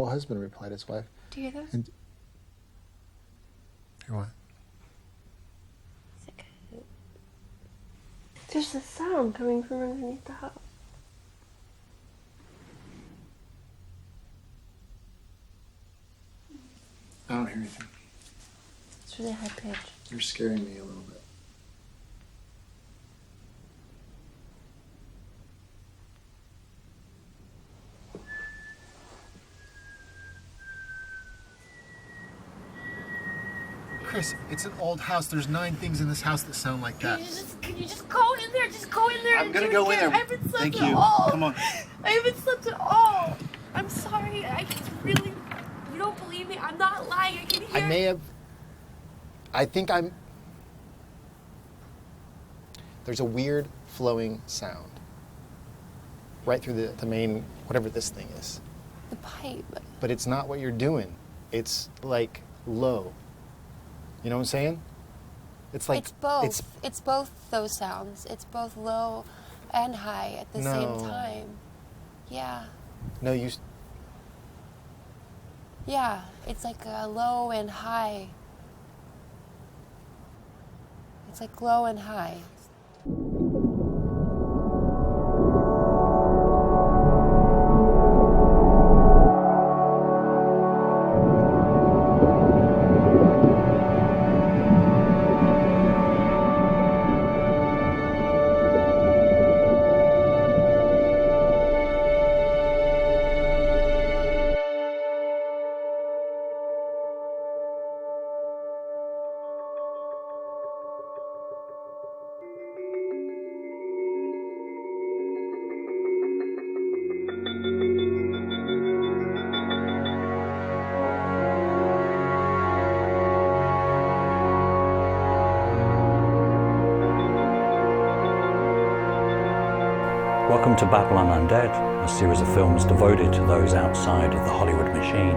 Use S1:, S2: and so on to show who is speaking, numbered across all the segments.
S1: Husband replied his wife.
S2: Do you hear that?
S1: And hear what?
S2: There's a sound coming from underneath the house.
S1: I don't hear anything.
S2: It's really high pitched.
S1: You're scaring me a little bit. Kris, it's an old house. There's 9 things in this house that sound like that.
S2: Can you just go in there? Just go in there.
S1: I'm gonna go in there.
S2: I haven't slept
S1: Thank
S2: at
S1: you.
S2: all.
S1: Come on.
S2: I haven't slept at all. I'm sorry. I just really. You don't believe me? I'm not lying. I can hear.
S1: I may have. I think I'm. There's a weird flowing sound right through the main, whatever this thing is.
S2: The pipe.
S1: But it's not what you're doing. It's like low. You know what I'm saying? It's like
S2: it's both. It's both those sounds. It's both low and high at the same time. Yeah.
S1: No, you.
S2: Yeah, it's like a low and high. It's like low and high.
S3: Welcome to Babylon Undead, a series of films devoted to those outside of the Hollywood machine.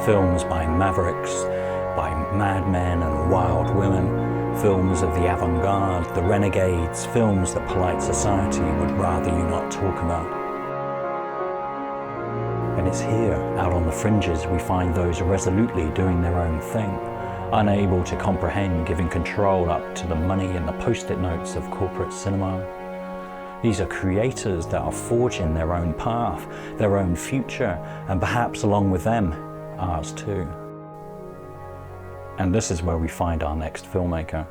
S3: Films by mavericks, by madmen and wild women, films of the avant-garde, the renegades, films that polite society would rather you not talk about. And it's here, out on the fringes, we find those resolutely doing their own thing, unable to comprehend giving control up to the money and the post-it notes of corporate cinema. These are creators that are forging their own path, their own future, and perhaps along with them, ours too. And this is where we find our next filmmaker.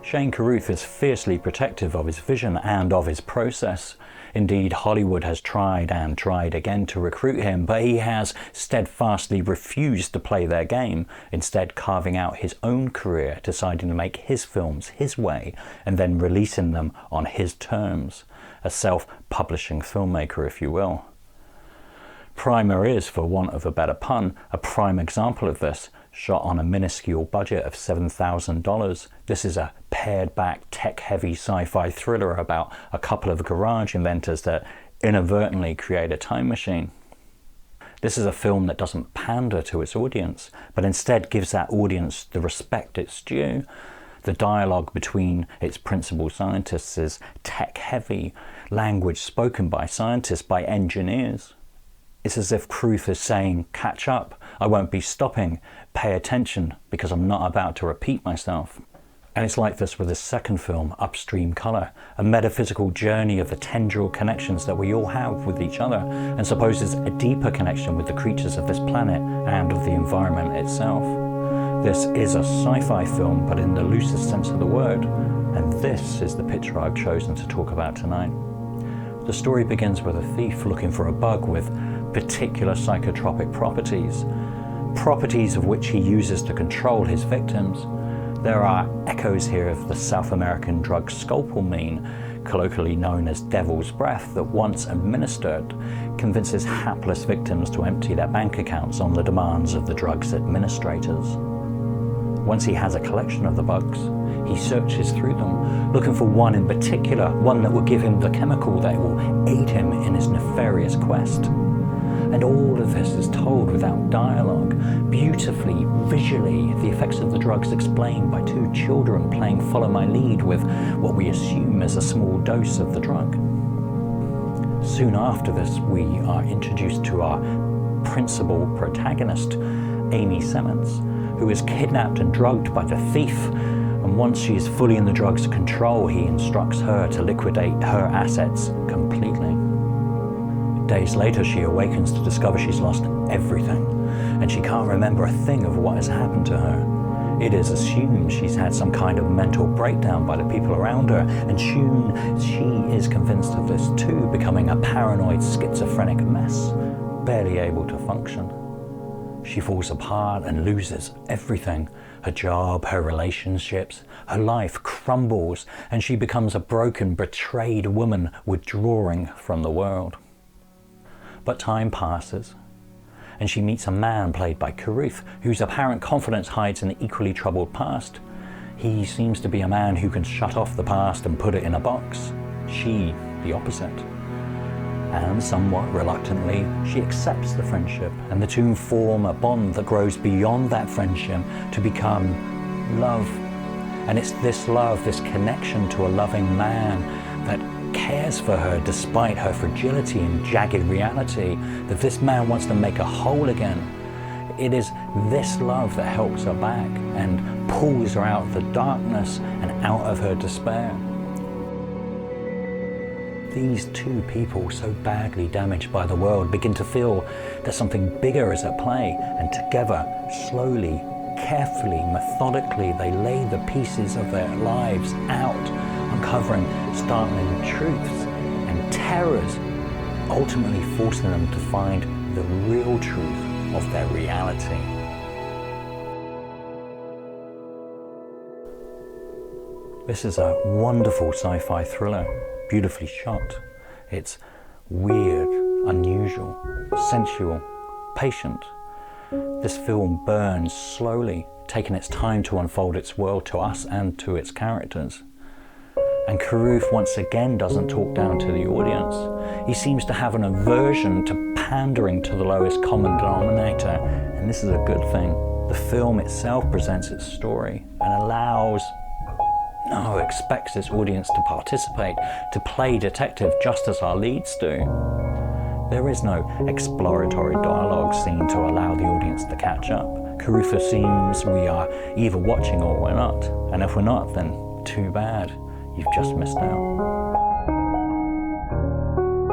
S3: Carruth is fiercely protective of his vision and of his process. Indeed, Hollywood has tried and tried again to recruit him, but he has steadfastly refused to play their game, instead carving out his own career, deciding to make his films his way, and then releasing them on his terms. A self-publishing filmmaker, if you will. Primer is, for want of a better pun, a prime example of this. Shot on a minuscule budget of $7,000. This is a pared-back, tech-heavy sci-fi thriller about a couple of garage inventors that inadvertently create a time machine. This is a film that doesn't pander to its audience, but instead gives that audience the respect it's due. The dialogue between its principal scientists is tech-heavy, language spoken by scientists, by engineers. It's as if Carruth is saying, catch up, I won't be stopping, pay attention, because I'm not about to repeat myself. And it's like this with his second film, Upstream Color, a metaphysical journey of the tendril connections that we all have with each other, and supposes a deeper connection with the creatures of this planet and of the environment itself. This is a sci-fi film, but in the loosest sense of the word, and this is the picture I've chosen to talk about tonight. The story begins with a thief looking for a bug with particular psychotropic properties. properties of which he uses to control his victims. There are echoes here of the South American drug scopolamine, colloquially known as devil's breath, that once administered convinces hapless victims to empty their bank accounts on the demands of the drug's administrators. Once he has a collection of the bugs, he searches through them, looking for one in particular, one that will give him the chemical that will aid him in his nefarious quest. And all of this is told without dialogue, beautifully, visually, the effects of the drugs explained by two children playing follow my lead with what we assume is a small dose of the drug. Soon after this, we are introduced to our principal protagonist, Amy Seimetz, who is kidnapped and drugged by the thief, and once she is fully in the drug's control, he instructs her to liquidate her assets completely. Days later, she awakens to discover she's lost everything, and she can't remember a thing of what has happened to her. It is assumed she's had some kind of mental breakdown by the people around her, and soon she is convinced of this too, becoming a paranoid, schizophrenic mess, barely able to function. She falls apart and loses everything. Her job, her relationships, her life crumbles, and she becomes a broken, betrayed woman withdrawing from the world. But time passes, and she meets a man played by Carruth, whose apparent confidence hides an equally troubled past. He seems to be a man who can shut off the past and put it in a box. She, the opposite. And somewhat reluctantly, she accepts the friendship, and the two form a bond that grows beyond that friendship to become love. And it's this love, this connection to a loving man that cares for her despite her fragility and jagged reality, that this man wants to make her whole again. It is this love that helps her back and pulls her out of the darkness and out of her despair. These two people, so badly damaged by the world, begin to feel that something bigger is at play, and together, slowly, carefully, methodically, they lay the pieces of their lives out, uncovering startling truths and terrors, ultimately forcing them to find the real truth of their reality. This is a wonderful sci-fi thriller, beautifully shot. It's weird, unusual, sensual, patient. This film burns slowly, taking its time to unfold its world to us and to its characters. And Carruth once again doesn't talk down to the audience. He seems to have an aversion to pandering to the lowest common denominator, and this is a good thing. The film itself presents its story and expects its audience to participate, to play detective just as our leads do. There is no exploratory dialogue scene to allow the audience to catch up. Carruth assumes we are either watching or we're not, and if we're not, then too bad. You've just missed out.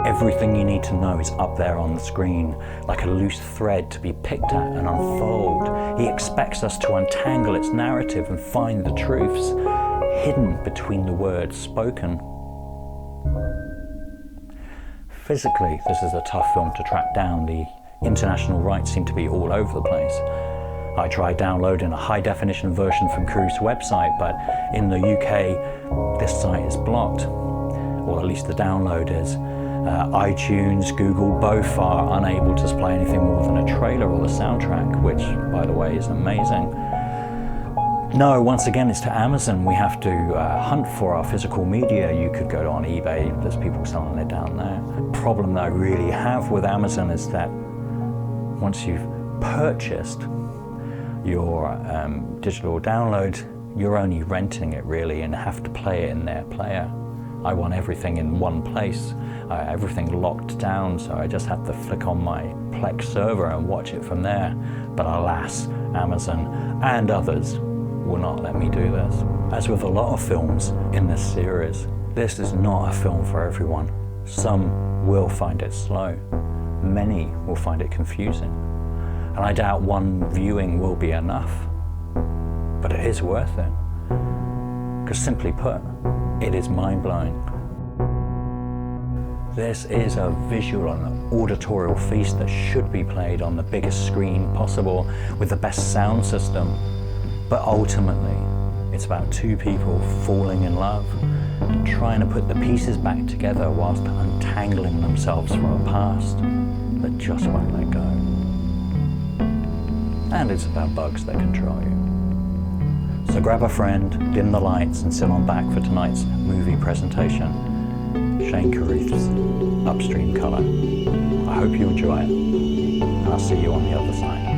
S3: Everything you need to know is up there on the screen, like a loose thread to be picked at and unfold. He expects us to untangle its narrative and find the truths hidden between the words spoken. Physically, this is a tough film to track down. The international rights seem to be all over the place. I tried downloading a high-definition version from Carruth's website, but in the UK, this site is blocked, or at least the download is. iTunes, Google, both are unable to display anything more than a trailer or the soundtrack, which, by the way, is amazing. No, once again, it's to Amazon. We have to hunt for our physical media. You could go on eBay, there's people selling it down there. The problem that I really have with Amazon is that once you've purchased your digital download, you're only renting it really and have to play it in their player. I want everything in one place, everything locked down, so I just have to flick on my Plex server and watch it from there. But alas, Amazon and others will not let me do this. As with a lot of films in this series, this is not a film for everyone. Some will find it slow. Many will find it confusing. And I doubt one viewing will be enough. But it is worth it. Because simply put, it is mind-blowing. This is a visual and auditorial feast that should be played on the biggest screen possible with the best sound system. But ultimately, it's about two people falling in love and trying to put the pieces back together whilst untangling themselves from a past that just won't let go. And it's about bugs that control you. So grab a friend, dim the lights, and sit on back for tonight's movie presentation. Carruth's Upstream Color. I hope you enjoy it, and I'll see you on the other side.